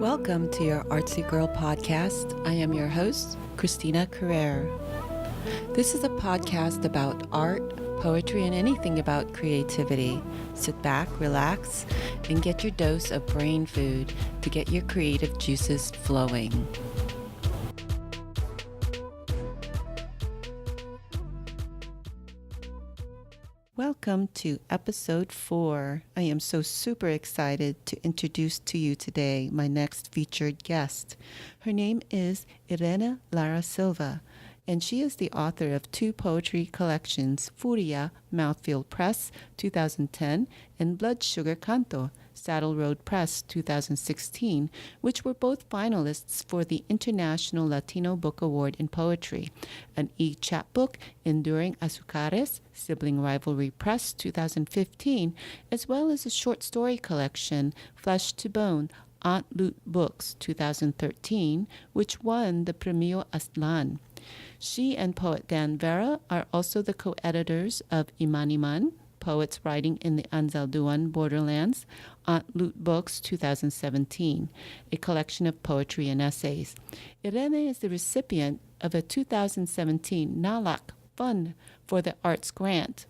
Welcome to your Artsy Girl podcast. I am your host, Christina Carrere. This is a podcast about art, poetry, and anything about creativity. Sit back, relax, and get your dose of brain food to get your creative juices flowing. Welcome to episode 4. I am so super excited to introduce to you today my next featured guest. Her name is Ire'ne Lara Silva, and she is the author of 2 poetry collections, Furia, Mouthfeel Press, 2010, and Blood Sugar Canto, Saddle Road Press, 2016, which were both finalists for the International Latino Book Award in Poetry, an e-chapbook, Enduring Azucares, Sibling Rivalry Press, 2015, as well as a short story collection, Flesh to Bone, Aunt Loot Books, 2013, which won the Premio Aztlán. She and poet Dan Vera are also the co-editors of Iman, Poets Writing in the Anzalduan Borderlands, Aunt Loot Books 2017, a collection of poetry and essays. Ire'ne is the recipient of a 2017 NALAC Fund for the Arts Grant,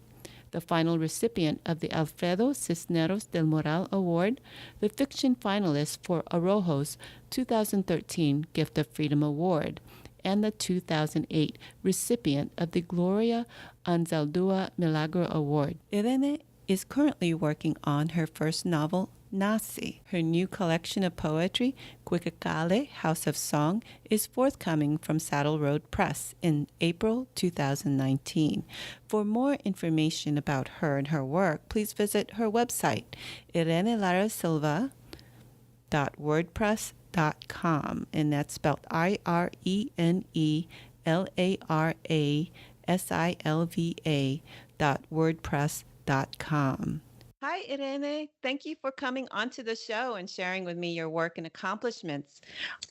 the final recipient of the Alfredo Cisneros del Moral Award, the fiction finalist for Arrojo's 2013 Gift of Freedom Award, and the 2008 recipient of the Gloria Anzaldúa Milagro Award. Ire'ne is currently working on her first novel, Nasi. Her new collection of poetry, Cuicacalli, House of Song, is forthcoming from Saddle Road Press in April 2019. For more information about her and her work, please visit her website, irenelarsilva.wordpress.com, and that's spelled IreneLaraSilva.wordpress.com. Hi, Ire'ne. Thank you for coming onto the show and sharing with me your work and accomplishments.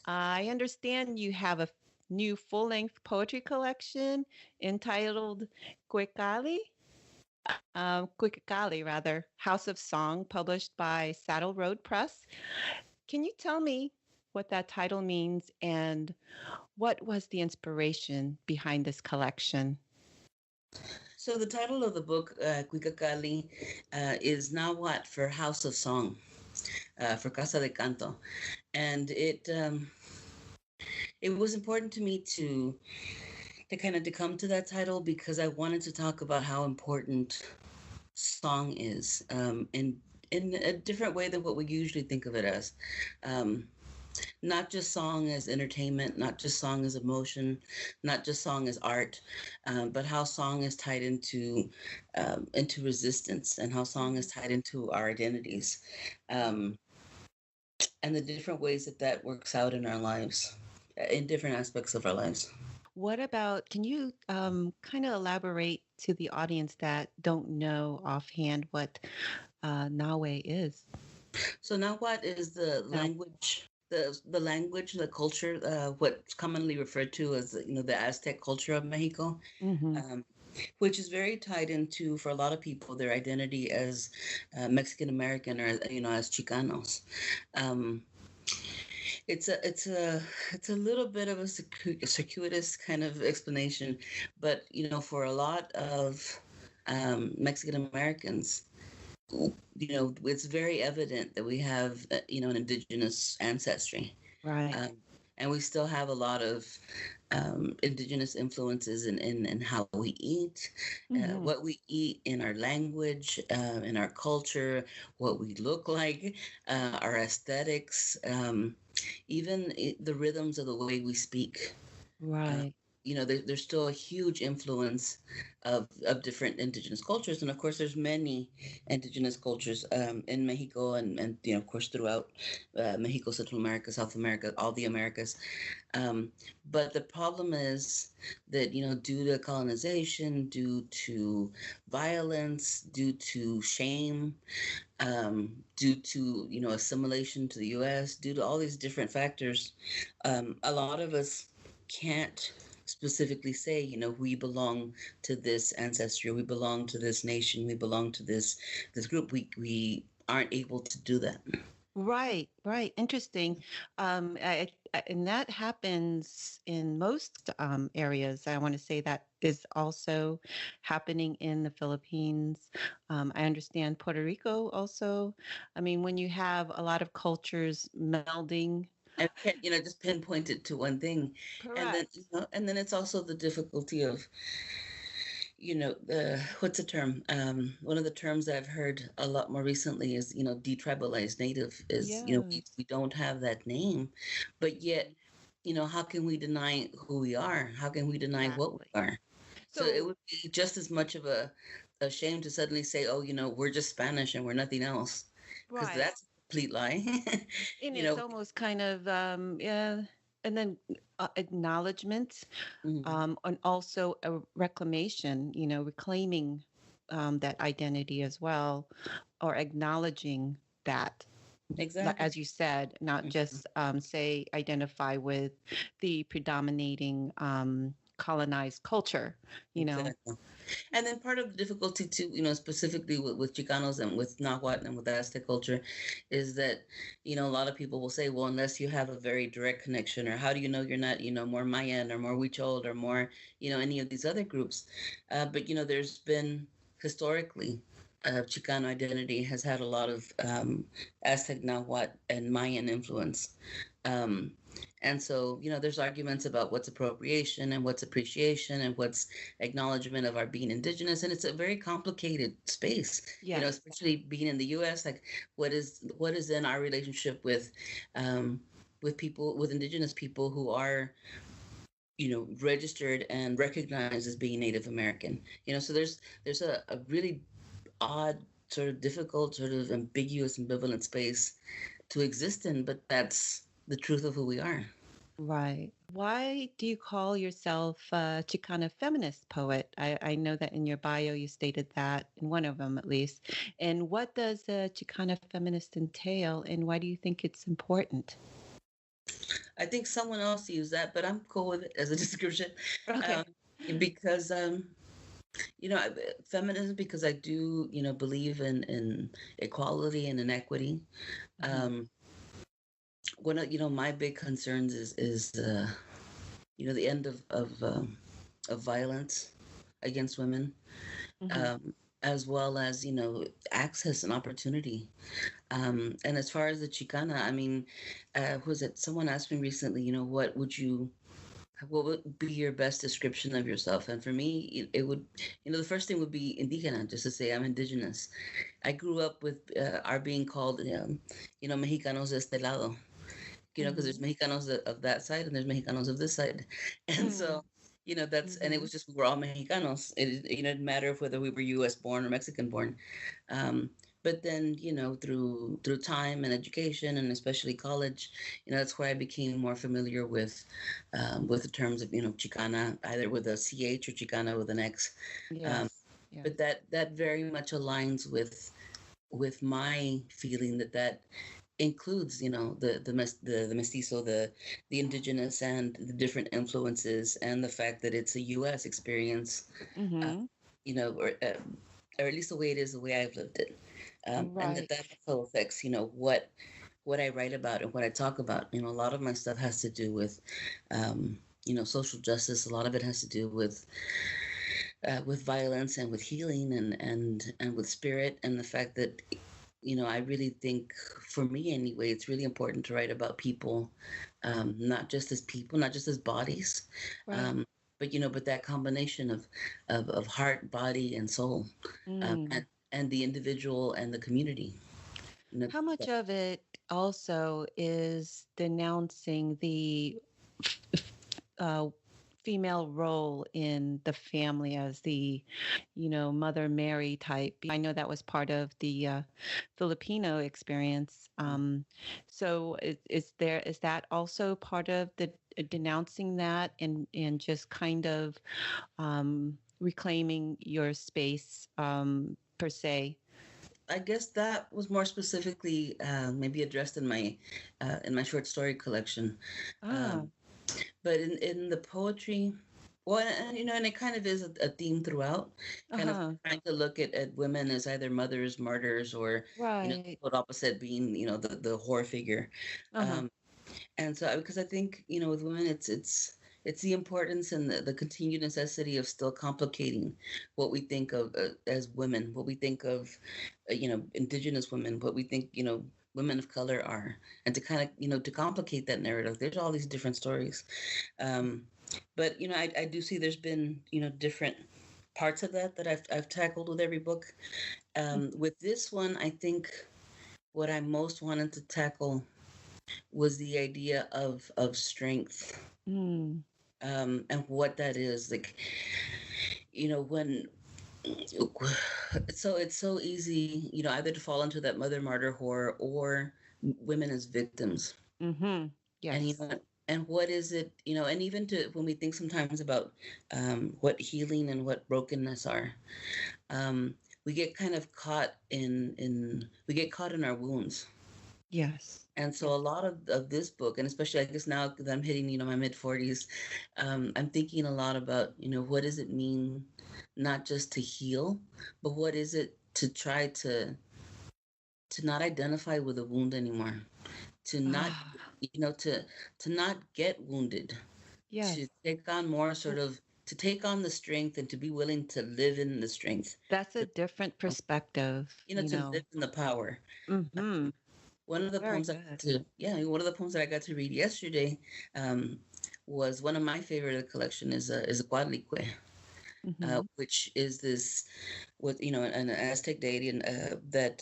I understand you have a new full-length poetry collection entitled Cuicacalli, House of Song, published by Saddle Road Press. Can you tell me what that title means and what was the inspiration behind this collection? So the title of the book, Cuicacalli, is now what for House of Song, for Casa de Canto, and it was important to me to come to that title because I wanted to talk about how important song is, in a different way than what we usually think of it as. Not just song as entertainment, not just song as emotion, not just song as art, but how song is tied into resistance and how song is tied into our identities, and the different ways that works out in our lives, in different aspects of our lives. What about, can you kind of elaborate to the audience that don't know offhand what Nawe is? So now what is the language? The language, the culture, what's commonly referred to as the Aztec culture of Mexico, which is very tied into, for a lot of people, their identity as Mexican American or as Chicanos. It's a little bit of a circuitous kind of explanation, but for a lot of Mexican Americans, it's very evident that we have, an indigenous ancestry. Right. And we still have a lot of indigenous influences in how we eat, what we eat, in our language, in our culture, what we look like, our aesthetics, even the rhythms of the way we speak. Right. There's still a huge influence of different indigenous cultures. And of course, there's many indigenous cultures in Mexico and of course, throughout Mexico, Central America, South America, all the Americas. But the problem is that, due to colonization, due to violence, due to shame, due to, assimilation to the U.S., due to all these different factors, a lot of us can't specifically say, we belong to this ancestry, we belong to this nation, we belong to this group. We aren't able to do that. Right, right. Interesting. And that happens in most areas. I want to say that is also happening in the Philippines. I understand Puerto Rico also. I mean, when you have a lot of cultures melding. And can't, just pinpoint it to one thing. And then, Correct. and then it's also the difficulty of, what's the term? One of the terms that I've heard a lot more recently is, detribalized native is, Yes, we don't have that name, but yet, how can we deny who we are? How can we deny what we exactly. are? So it So, would be just as much of a shame to suddenly say, oh, we're just Spanish and we're nothing else, because right. that's a complete lie. And you it's know, almost kind of, yeah, and then acknowledgement, mhm, and also a reclamation, reclaiming that identity as well, or acknowledging that, exactly. as you said, not Mhm. just say identify with the predominating colonized culture, you know. Exactly. And then part of the difficulty too, specifically with Chicanos and with Nahuatl and with Aztec culture, is that, a lot of people will say, well, unless you have a very direct connection, or how do you know you're not, more Mayan or more Huichol or more, any of these other groups? But, there's been historically, Chicano identity has had a lot of Aztec, Nahuatl, and Mayan influence. Um, and so, there's arguments about what's appropriation and what's appreciation and what's acknowledgement of our being indigenous. And it's a very complicated space, Yes. especially being in the US. Like, what is in our relationship with people, with indigenous people who are, registered and recognized as being Native American. So there's a really odd, sort of difficult, sort of ambiguous, ambivalent space to exist in, but that's the truth of who we are. Right. Why do you call yourself a Chicana feminist poet? I know that in your bio you stated that, in one of them at least. And what does a Chicana feminist entail, and why do you think it's important? I think someone else used that, but I'm cool with it as a description, um, Okay. because feminism, because I do believe in equality and inequity. Hmm. Um, one of my big concerns is the end of violence against women, Hmm. um, as well as access and opportunity. And as far as the Chicana, I mean, was it someone asked me recently, what would be your best description of yourself? And for me, it would, the first thing would be indígena, just to say I'm indigenous. I grew up with our being called, Mexicanos de este lado, because there's Hmm. Mexicanos of that side and there's Mexicanos of this side. And so, and it Hmm. was just, we were all Mexicanos. It didn't matter if whether we were US born or Mexican born. Um, but then, through time and education and especially college, that's where I became more familiar with the terms of, Chicana, either with a CH or Chicana with an X. Um, Yes. but Yes. that very much aligns with my feeling that includes the mestizo, the indigenous, and the different influences, and the fact that it's a U.S. experience, uh, Hmm. or at least the way it is, the way I've lived it, and Right. that also affects what I write about and what I talk about. A lot of my stuff has to do with social justice. A lot of it has to do with violence and with healing and with spirit, and the fact that I really think, for me anyway, it's really important to write about people, not just as people, not just as bodies, Right. um, but that combination of heart, body, and soul, Mm. and the individual and the community. How much of it also is denouncing the uh, female role in the family as the, Mother Mary type? I know that was part of the Filipino experience. So is that also part of the denouncing that and just kind of reclaiming your space per se? I guess that was more specifically maybe addressed in my short story collection. Ah, Um, but in the poetry. Well, and it kind of is a theme throughout, kind of Uh-huh. trying to look at women as either mothers, martyrs, or Right. the opposite being the whore figure. Uh-huh. Um, and so because I think with women it's the importance and the continued necessity of still complicating what we think of as women, what we think of indigenous women, what we think women of color are, and to kind of to complicate that narrative. There's all these different stories. Um, but I do see there's been different parts of that I've tackled with every book. With this one, I think what I most wanted to tackle was the idea of strength, Mm. and what that is. Like, when it's so easy, either to fall into that mother martyr horror or women as victims. Mm-hmm. And Yes. and what is it, and even to when we think sometimes about what healing and what brokenness are, we get kind of caught in we get caught in our wounds. Yes. And so Yes. a lot of this book, and especially I guess now that I'm hitting, my mid 40s, I'm thinking a lot about, what does it mean not just to heal, but what is it to try to not identify with a wound anymore, to not, Ah, to not get wounded, to yes. take on more sort of, to take on the strength and to be willing to live in the strength, That's a to, different perspective, to live in the power. Mm-hmm. One of the Very poems good. one of the poems that I got to read yesterday, um, was one of my favorite of the collection is Guadalupe, Mm-hmm. which is this, what an Aztec deity, and that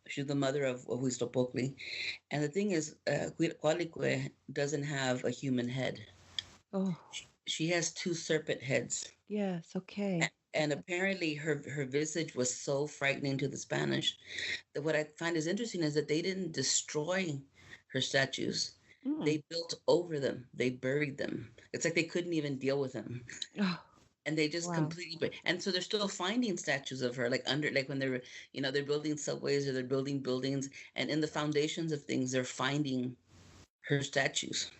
she's the mother of Huitzilopochtli. And the thing is, Guadalupe doesn't have a human head. Oh, She has two serpent heads. yes. Okay. And apparently her visage was so frightening to the Spanish that what I find is interesting is that they didn't destroy her statues. Mm. They built over them. They buried them. It's like they couldn't even deal with them. Oh, And they just wow. completely, and so they're still finding statues of her, like under, like when they're, they're building subways or they're building buildings, and in the foundations of things, they're finding her statues.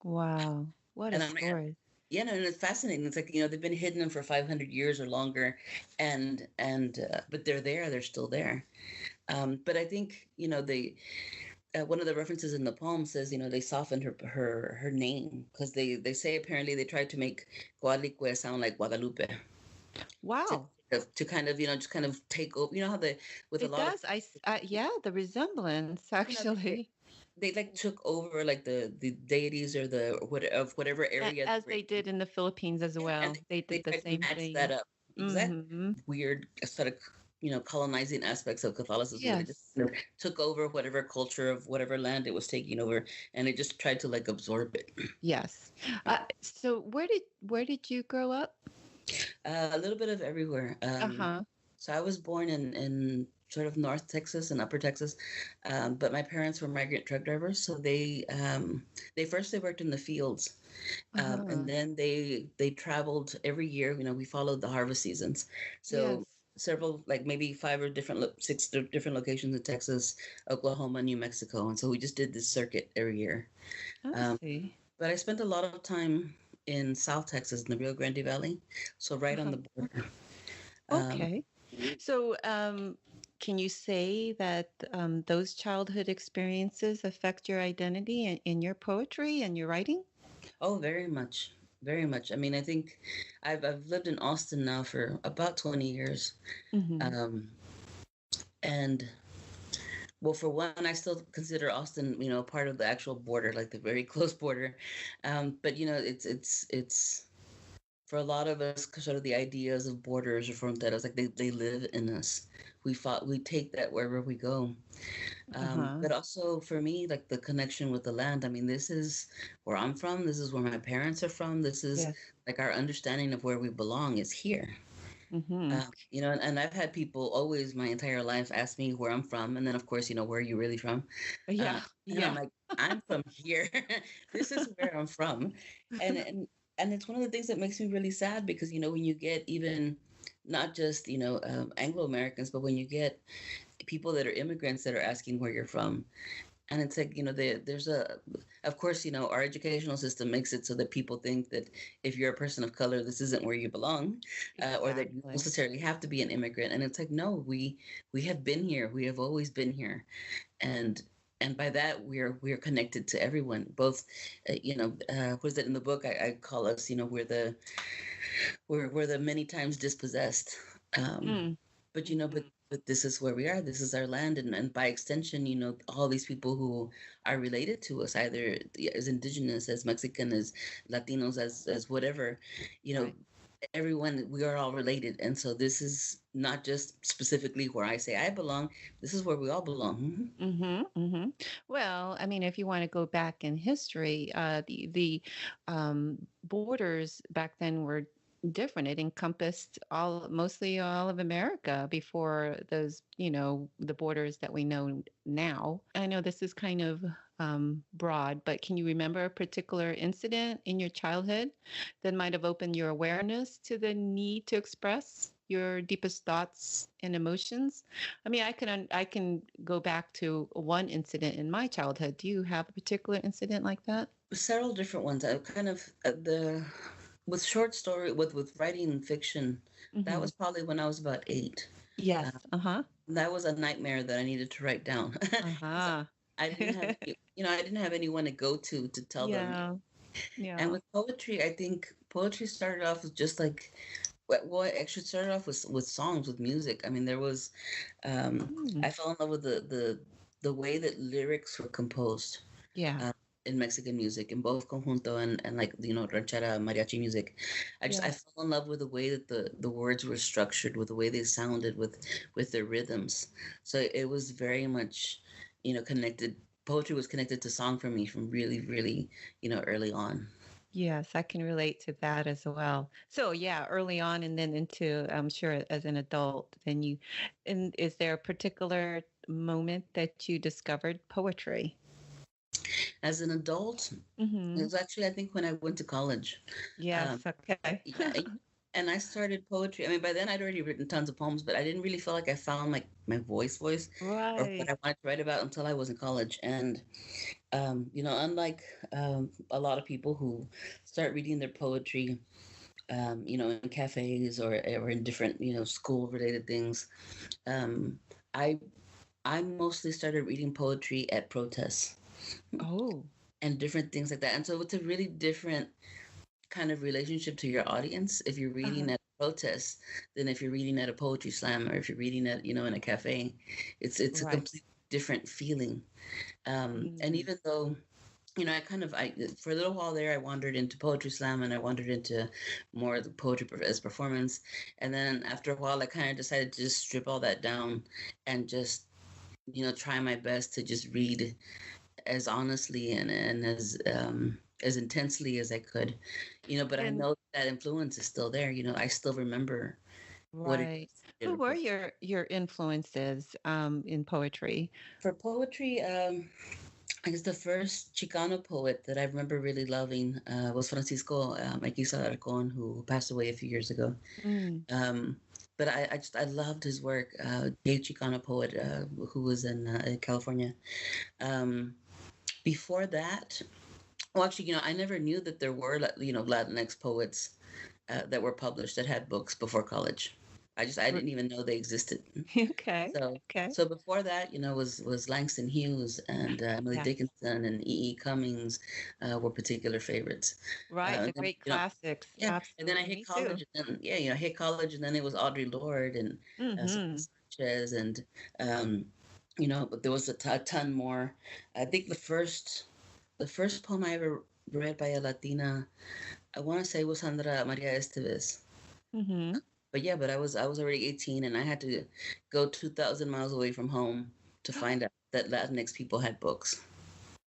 Wow. What a And I'm like, story. yeah, no, and it's fascinating. It's like, they've been hidden for 500 years or longer, and but they're there. They're still there. But I think they one of the references in the poem says, they softened her name because they say apparently they tried to make Guadalupe sound like Guadalupe to Wow. to kind of just kind of take over. You know how they with a It lot of does. Yeah, the resemblance they, actually, they like took over like the deities or the what of whatever area they as were they in. did in the Philippines as Yeah, and well. They they did the tried to same match that thing. up. Exactly. Mm-hmm. Weird sort of colonizing aspects of Catholicism where they just Yes. took over whatever culture of whatever land it was taking over, and they just tried to like absorb it. Yes. So where did you grow up? A little bit of everywhere. Uh-huh. So I was born in sort of North Texas and Upper Texas, but my parents were migrant truck drivers. So they worked in the fields, and Uh-huh. then they traveled every year. We followed the harvest seasons, so Yes. several, like maybe five or six different locations in Texas, Oklahoma, New Mexico, and so we just did this circuit every year. I Um, see. but I spent a lot of time in South Texas in the Rio Grande Valley, so right on Uh-huh. the border. Um, Okay. So, can you say that those childhood experiences affect your identity in your poetry and your writing? oh, very much, very much. I mean, I think I've lived in Austin now for about 20 years, Hmm. um, and well, for one, I still consider Austin, part of the actual border, like the very close border. But it's for a lot of us, sort of the ideas of borders or fronteras, like they live in us. We take that wherever we go. Uh-huh. But also for me, like the connection with the land. I mean, this is where I'm from. This is where my parents are from. This is Yes. like our understanding of where we belong is here. Mm-hmm. And I've had people always my entire life ask me where I'm from, and then of course, where are you really from? Uh, Yeah. and I'm Yeah. like, I'm from here. This is where I'm from, and and and it's one of the things that makes me really sad because when you get even not just Anglo Americans, but when you get people that are immigrants that are asking where you're from, And it's like, there's of course, our educational system makes it so that people think that if you're a person of color, this isn't where you belong, or that you Exactly. necessarily have to be an immigrant. And it's like, no, we have been here. We have always been here. And and by that we're connected to everyone, both was that in the book I call us, we're the many times dispossessed. um Mm. but Mhm. but this is where we are. This is our land, and by extension, all these people who are related to us, either as indigenous, as Mexican, as Latinos, as whatever, you know Right. everyone, we are all related. And so this is not just specifically where I say I belong. This is where we all belong. Mm-hmm, mm-hmm. Well, I mean, if you want to go back in history, the borders back then were different. It encompassed mostly all of America before those, the borders that we know now. I know this is kind of broad, but can you remember a particular incident in your childhood that might have opened your awareness to the need to express your deepest thoughts and emotions? I mean, I can go back to one incident in my childhood. Do you have a particular incident like that? Several different ones. I kind of the with short story, with writing fiction. That Mm-hmm. was probably when I was about 8. Uh, Yes. Uh-huh. that was a nightmare that I needed to write down because Uh-huh. I didn't have I didn't have anyone to go to tell them. Yeah. And Yeah. with poetry, I think poetry started off with just like, well, it actually started off with songs, with music. I mean, there was, Mm. I fell in love with the way that lyrics were composed, Yeah. um, in Mexican music, in both conjunto and like, ranchera, mariachi music. I Yeah. fell in love with the way that the words were structured, with the way they sounded, with their rhythms. So it was very much, connected. Poetry was connected to song for me from really, really, early on. Yes, I can relate to that as well. So yeah, early on and then into, I'm sure as an adult, and is there a particular moment that you discovered poetry? As an adult, it Mm-hmm. was actually, I think, when I went to college. Um, Yes. Okay. yeah, and I started poetry. I mean, by then I'd already written tons of poems, but I didn't really feel like I found like my voice, or what Right. I wanted to write about until I was in college. And unlike a lot of people who start reading their poetry, in cafes or in different, school related things, um, I I mostly started reading poetry at protests Oh. and different things like that. And so it's a really different kind of relationship to your audience if you're reading Uh-huh. at a protest than if you're reading at a poetry slam, or if you're reading at, in a cafe. It's a Right. completely different feeling. And Mm. even though, I for a little while there, I wandered into poetry slam, and I wandered into more of the poetry as performance. And then after a while, I kind of decided to just strip all that down and just, try my best to just read as honestly and as intensely as I could, but I And know that influence is still there. I still remember what it right. is Who to were perform. your influences in poetry? For poetry. I guess the first Chicano poet that I remember really loving was Francisco Alarcón, who passed away a few years ago. Mm. Um, but I loved his work. Gay Chicano poet who was in California. Um, Before that, well, actually, I never knew that there were, Latinx poets that were published, that had books before college. I R- didn't even know they existed. Okay. So Okay. so before that, was Langston Hughes and Emily Yes. Dickinson and E. E. Cummings were particular favorites. Right. The And then, great classics. yeah, and then I Absolutely. hit Me too. college, and then I hit college, and then it was Audre Lorde and Sophia Mm-hmm. Sanchez, and but there was a ton more. I think the first poem I ever read by a Latina, I want to say, was Sandra Maria Esteves. Mm-hmm. But I was already 18, and I had to go 2,000 miles away from home to find out that Latinx people had books.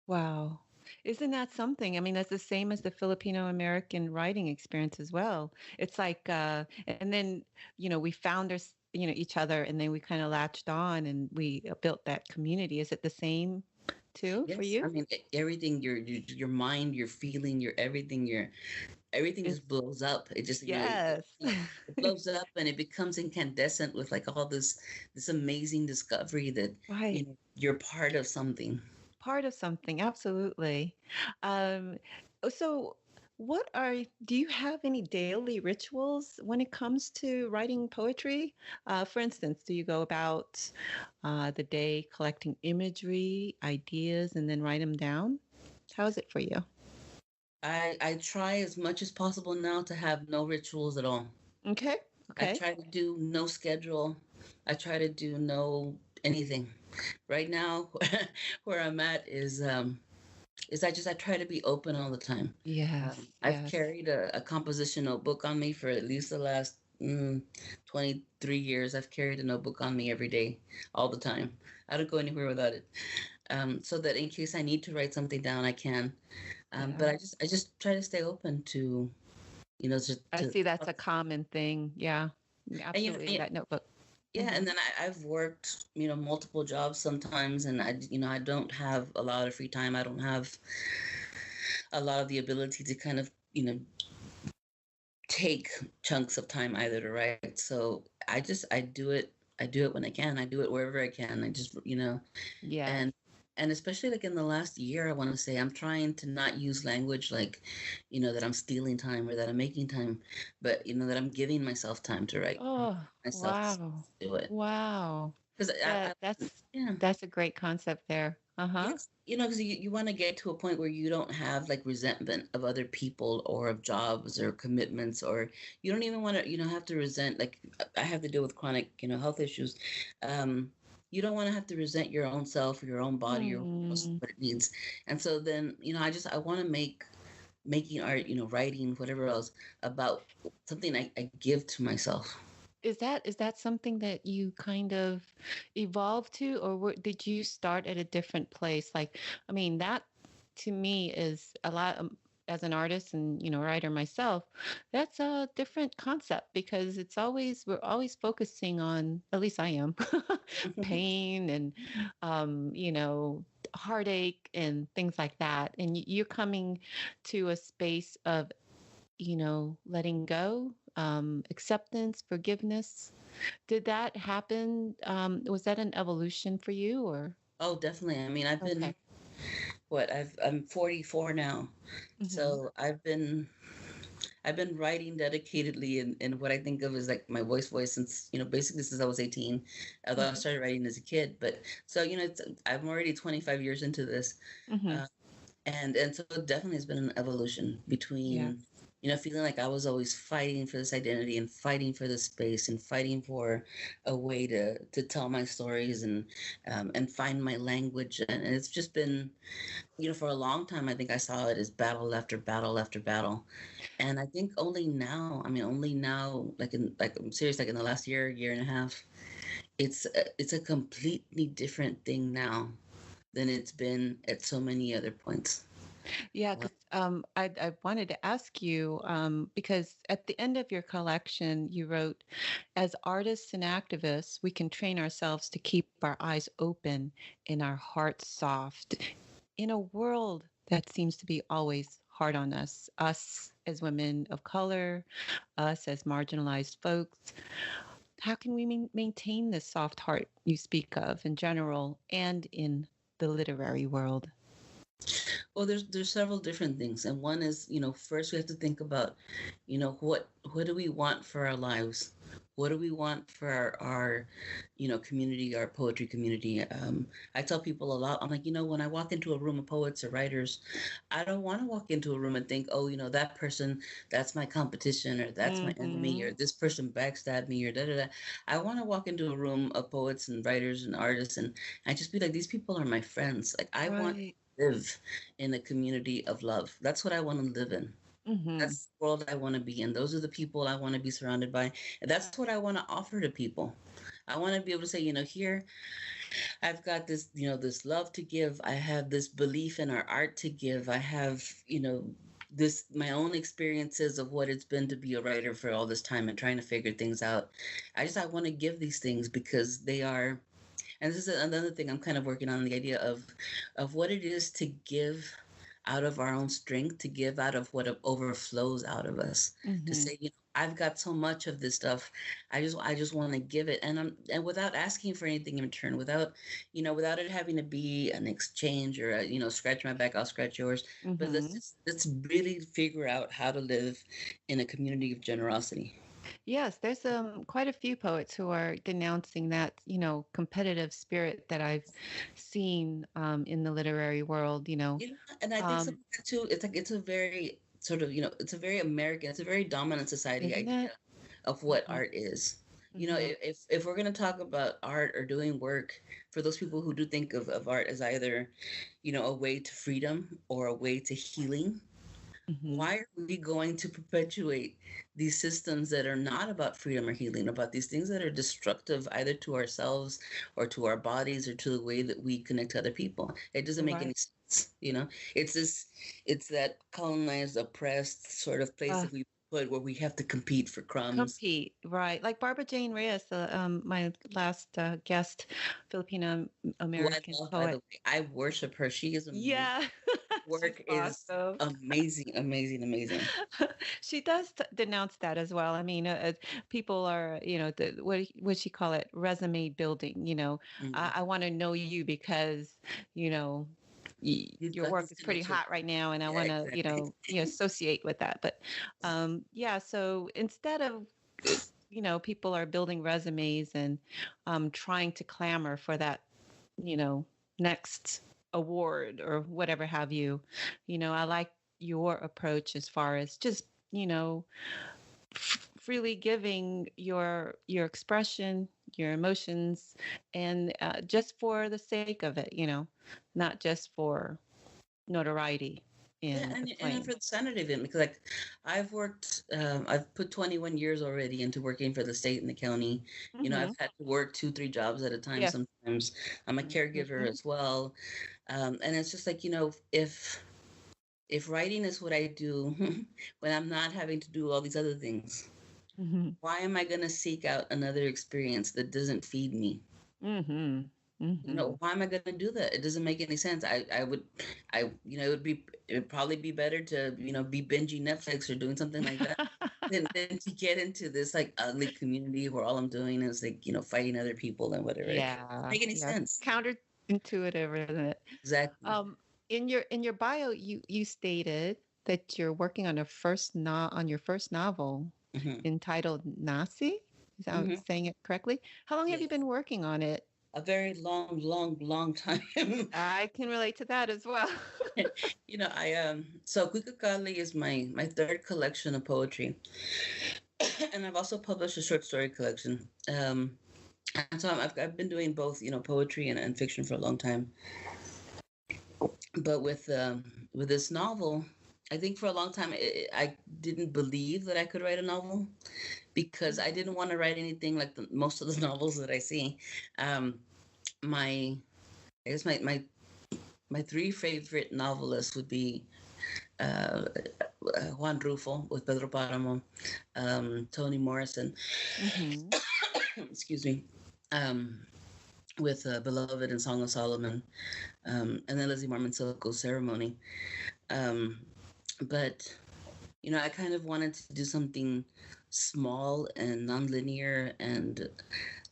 Wow. Isn't that something? I mean, that's the same as the Filipino American writing experience as well. It's like, and then, we found each other, and then we kind of latched on and we built that community. Is it the same too for Yes, I you? mean, everything, your mind, your feeling, your everything, your everything just It's, blows up. It just, yes. it blows up, and it becomes incandescent with like all this amazing discovery that Right. you're part of something. part of something, absolutely. Um, so do you have any daily rituals when it comes to writing poetry? For instance, do you go about the day collecting imagery, ideas, and then write them down? How is it for you? I try as much as possible now to have no rituals at all. Okay. I Okay. try to do no schedule. I try to do no anything. Right now, where I'm at is I try to be open all the time. Yes. I've Yes. carried a composition notebook on me for at least the last 23 years. I've carried a notebook on me every day, all the time. I don't go anywhere without it. So that in case I need to write something down, I can. But Yeah. I just try to stay open to, I to see that's a common thing. Yeah. and Absolutely. That notebook. yeah, Hmm. and then I've worked, multiple jobs sometimes, and I don't have a lot of free time. I don't have a lot of the ability to kind of, take chunks of time either to write. So I do it when I can. I do it wherever I can. I just, Yes. and especially like in the last year, I want to say I'm trying to not use language like, that I'm stealing time or that I'm making time, but that I'm giving myself time to write, Oh, myself to wow. do it. Wow. Because That I that's yeah. that's a great concept there. Uh-huh. Yes, because you want to get to a point where you don't have like resentment of other people or of jobs or commitments, or you don't even want to, have to resent, like I have to deal with chronic, health issues. Um, you don't want to have to resent your own self or your own body or Hmm. what it needs. And so then, I want to make making art, writing, whatever else, about something I give to myself. Is that something that you kind of evolved to, or did you start at a different place? Like, I mean, that to me is a lot as an artist and writer myself. That's a different concept because we're always focusing on, at least I am, pain and heartache and things like that. And you're coming to a space of letting go, acceptance, forgiveness. Did that happen? Was that an evolution for you or? Oh, definitely. I mean, I've Okay. been I'm 44 now. Hmm. So I've been writing dedicatedly in what I think of as like my voice since, basically since I was 18. Although I started writing as a kid, but so, I'm already 25 years into this. Hmm. Uh, and so it definitely has been an evolution Yeah. between, feeling like I was always fighting for this identity and fighting for this space and fighting for a way to tell my stories and find my language. And it's just been, for a long time, I think I saw it as battle after battle after battle. And I think only now, like I'm serious, like in the last year and a half, it's a completely different thing now than it's been at so many other points. Yeah, Well, because I wanted to ask you because at the end of your collection, you wrote, as artists and activists, we can train ourselves to keep our eyes open and our hearts soft in a world that seems to be always hard on us as women of color, us as marginalized folks. How can we maintain this soft heart you speak of in general and in the literary world? well, there's several different things, and one is, first we have to think about, what do we want for our lives? What do we want for our community, our poetry community? I tell people a lot. I'm like, when I walk into a room of poets or writers, I don't want to walk into a room and think, oh, that person, that's my competition, or that's my enemy, or Hmm. this person backstabbed me, or da da da. I want to walk into a room of poets and writers and artists, and I just be like, these people are my friends. Like I want Right. to live in a community of love. That's what I want to live in. Hmm. That's the world I want to be in. Those are the people I want to be surrounded by. And that's what I want to offer to people. I want to be able to say, here I've got this, this love to give. I have this belief in our art to give. I have, this my own experiences of what it's been to be a writer for all this time and trying to figure things out. I want to give these things because they are, and this is another thing I'm kind of working on, the idea of what it is to give out of our own strength, to give out of what overflows out of us, to Hmm. say, I've got so much of this stuff. I just want to give it, and without asking for anything in return, without it having to be an exchange or scratch my back, I'll scratch yours. But Mm-hmm. let's really figure out how to live in a community of generosity. Yes, there's quite a few poets who are denouncing that, competitive spirit that I've seen in the literary world, And I think some um, of that too, it's like it's a very sort of, it's a very American, it's a very dominant society isn't it? idea of what Mm-hmm. art is. Mm-hmm. If we're going to talk about art or doing work, for those people who do think of art as either, a way to freedom or a way to healing, Mm-hmm. why are we going to perpetuate these systems that are not about freedom or healing, about these things that are destructive either to ourselves or to our bodies or to the way that we connect to other people? It doesn't make Right. any sense. It's this, it's that colonized, oppressed sort of place Uh, that we put where we have to compete for crumbs. Compete, right? Like Barbara Jane Reyes, my last guest, Filipino Who I American love, by the poet. way. I worship her. She is amazing. Yeah, she's Work is awesome. amazing, amazing, amazing. She does denounce that as well. I mean, people are, what she call it, resume building. Mhm. I want to know you because, you know, You've your got work these is pretty connections. hot right now, and I Yeah, want to, exactly. associate with that. But, yeah. So instead of, people are building resumes and trying to clamor for that, you know, next award or whatever have you. I like your approach as far as just, freely giving your expression, your emotions, and just for the sake of it, not just for notoriety Yeah, and and then acclaim. for the sanity of it, because like I've put 21 years already into working for the state and the county. Mm-hmm. I've had to work 2, 3 jobs at a time Yes. sometimes. I'm a caregiver Mm-hmm. as well. And it's just like, if writing is what I do, when I'm not having to do all these other things, Mm-hmm. why am I going to seek out another experience that doesn't feed me? Mm-hmm. Mm-hmm. Why am I going to do that? It doesn't make any sense. It would probably be better to, be binging Netflix or doing something like that than to get into this like ugly community where all I'm doing is like, fighting other people and whatever. It doesn't Yeah. make any Yeah. sense. Counterintuitive, isn't it? Exactly. In your bio, you stated that you're working on on your first novel Hmm. entitled Nasi. Is that I'm Hmm. saying it correctly? How long have you Yes. been working on it? A very long, long, long time. I can relate to that as well. So Cuicacalli is my third collection of poetry. And I've also published a short story collection. And so I've been doing both, poetry and fiction for a long time. But with this novel, I think for a long time I didn't believe that I could write a novel because I Mhm. didn't want to write anything like most of the novels that I see. Um, my I guess my three favorite novelists would be uh, Juan Rufo with Pedro Paramo, Toni Morrison, Mhm. excuse me, um, with Beloved and Song of Solomon, and then Leslie Marmon Silko's Ceremony. Um, but I kind of wanted to do something small and nonlinear and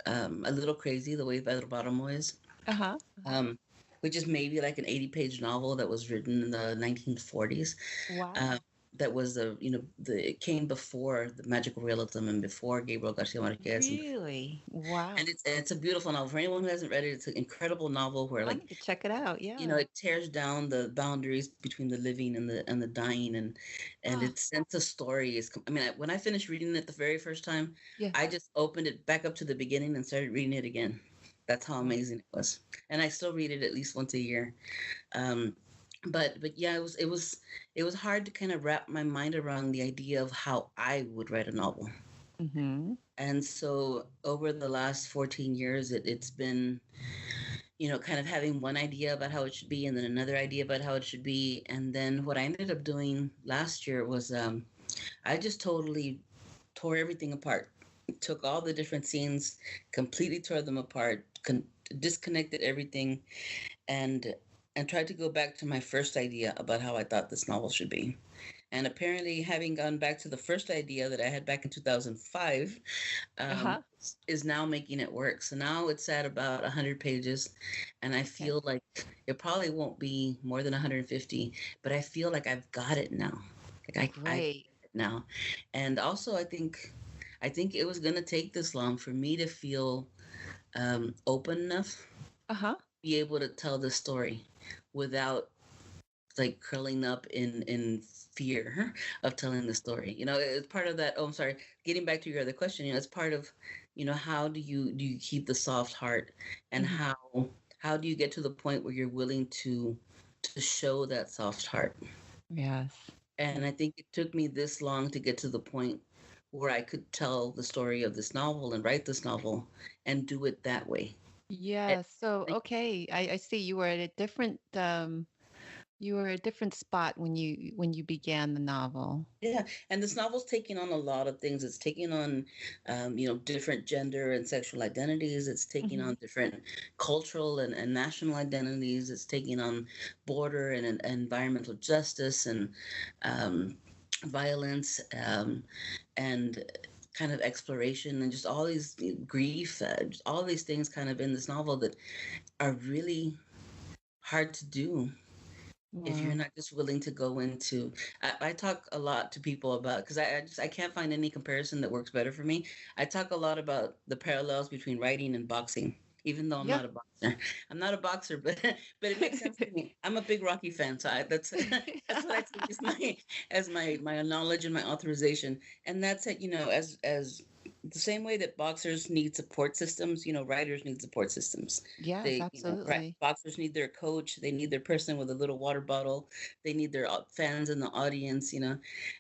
a little crazy the way Pedro Paramo is. Uh-huh. Uh-huh. Um, which is maybe like an 80-page novel that was written in the 1940s. Uh, Wow. that was it came before the magical realism and before Gabriel Garcia Marquez Really? and Wow. it's a beautiful novel for anyone who hasn't read it. It's an incredible novel where I like need to check it out. Yeah. it tears down the boundaries between the living and the dying and Ah, its sense of story is. I mean, when I finished reading it the very first time, yeah. I just opened it back up to the beginning and started reading it again. That's how Wow. amazing it was, and I still read it at least once a year. Um, but yeah, it was hard to kind of wrap my mind around the idea of how I would write a novel. Mhm. And so over the last 14 years, it's been, kind of having one idea about how it should be and then another idea about how it should be. And then what I ended up doing last year was I just totally tore everything apart. Took all the different scenes, completely tore them apart, disconnected everything, and and tried to go back to my first idea about how I thought this novel should be. And apparently, having gone back to the first idea that I had back in 2005, Uh-huh. is now making it work. So now it's at about 100 pages, and I Okay. feel like it probably won't be more than 150, but I feel like I've got it now. I Great. get it now. And also, I think it was going to take this long for me to feel open enough to Uh-huh. be able to tell the story without like curling up in fear of telling the story. It's part of that. Oh, I'm sorry. Getting back to your other question, it's part of, how do you keep the soft heart, and Hmm. how do you get to the point where you're willing to show that soft heart? Yes. And I think it took me this long to get to the point where I could tell the story of this novel and write this novel and do it that way. And Yes. So, I okay, I see you were at a different you were at a different spot when you began the novel. Yeah, and this novel's taking on a lot of things. It's taking on, different gender and sexual identities. It's taking Hmm. on different cultural and national identities. It's taking on border and environmental justice and um, violence, and kind of exploration, and just all these grief, just all these things kind of in this novel that are really hard to do if you're Wow. not just willing to go into. I talk a lot to people about, because I can't find any comparison that works better for me. I talk a lot about the parallels between writing and boxing, even though I'm Yeah. not a boxer. I'm not a boxer, but but it makes sense to me. I'm a big Rocky fan, so that's that's what I take as my knowledge and my authorization. And that's it, as the same way that boxers need support systems, writers need support systems. Yes, They, absolutely. boxers need their coach. They need their person with a little water bottle. They need their fans in the audience.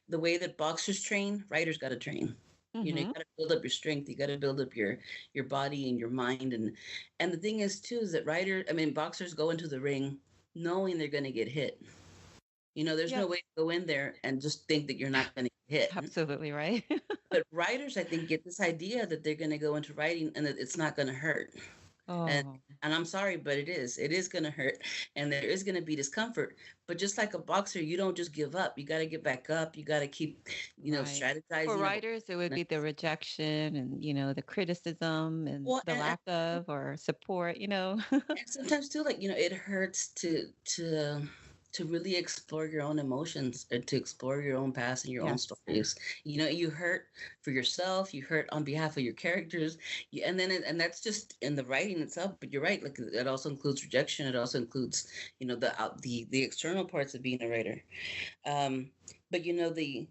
The way that boxers train, writers got to train. You Hmm. got to build up your strength. You got to build up your body and your mind. And the thing is too is that boxers go into the ring knowing they're going to get hit. There's no Yep. way to go in there and just think that you're not going to get hit. Absolutely right. But writers, I think, get this idea that they're going to go into writing and that it's not going to hurt. And Oh, and I'm sorry, but it is. It is going to hurt, and there is going to be discomfort. But just like a boxer, you don't just give up. You got to get back up. You got to keep, right. For strategizing about. writers, it would be the rejection and, the criticism and Well, the lack of or support. and sometimes too, like it hurts to really explore your own emotions and to explore your own past and your own Yes. stories. You hurt for yourself, you hurt on behalf of your characters, and that's just in the writing itself. But you're right, like it also includes rejection. It also includes the external parts of being a writer. um but the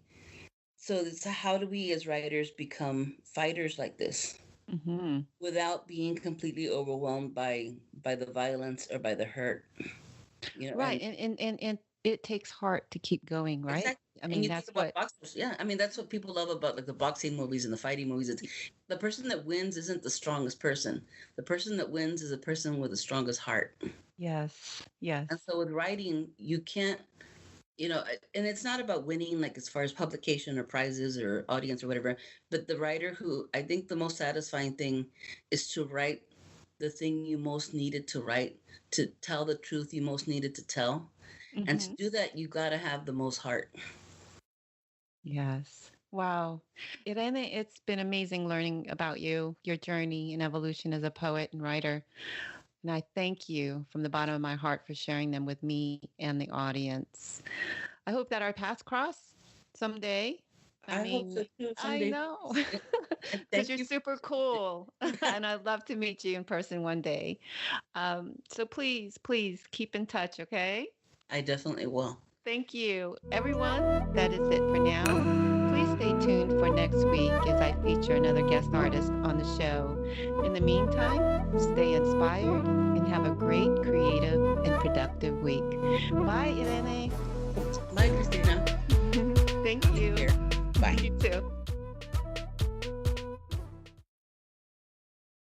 so it's how do we as writers become fighters like this Hmm. without being completely overwhelmed by the violence or by the hurt. Right. And And it takes heart to keep going, right? exactly. I And mean, you think that's about what, boxers, yeah. That's what people love about like the boxing movies and the fighting movies. It's the person that wins isn't the strongest person. The person that wins is the person with the strongest heart. yes, And yes. so with writing, you can't, and it's not about winning, like as far as publication or prizes or audience or whatever, but the writer who I think the most satisfying thing is to write the thing you most needed to write, to tell the truth you most needed to tell. And to Hmm. do that, you got to have the most heart. Yes. Wow. Irene, it's been amazing learning about you, your journey and evolution as a poet and writer. And I thank you from the bottom of my heart for sharing them with me and the audience. I hope that our paths cross someday. I I hope mean, so too I someday. know And because thank you're you. super cool. And I'd love to meet you in person one day. So please, please keep in touch, okay? I definitely will. Thank you. Everyone, that is it for now. Please stay tuned for next week as I feature another guest artist on the show. In the meantime, stay inspired and have a great, creative, and productive week. Bye, Irene. Bye, Christina. Thank Take you. care. Bye. You too.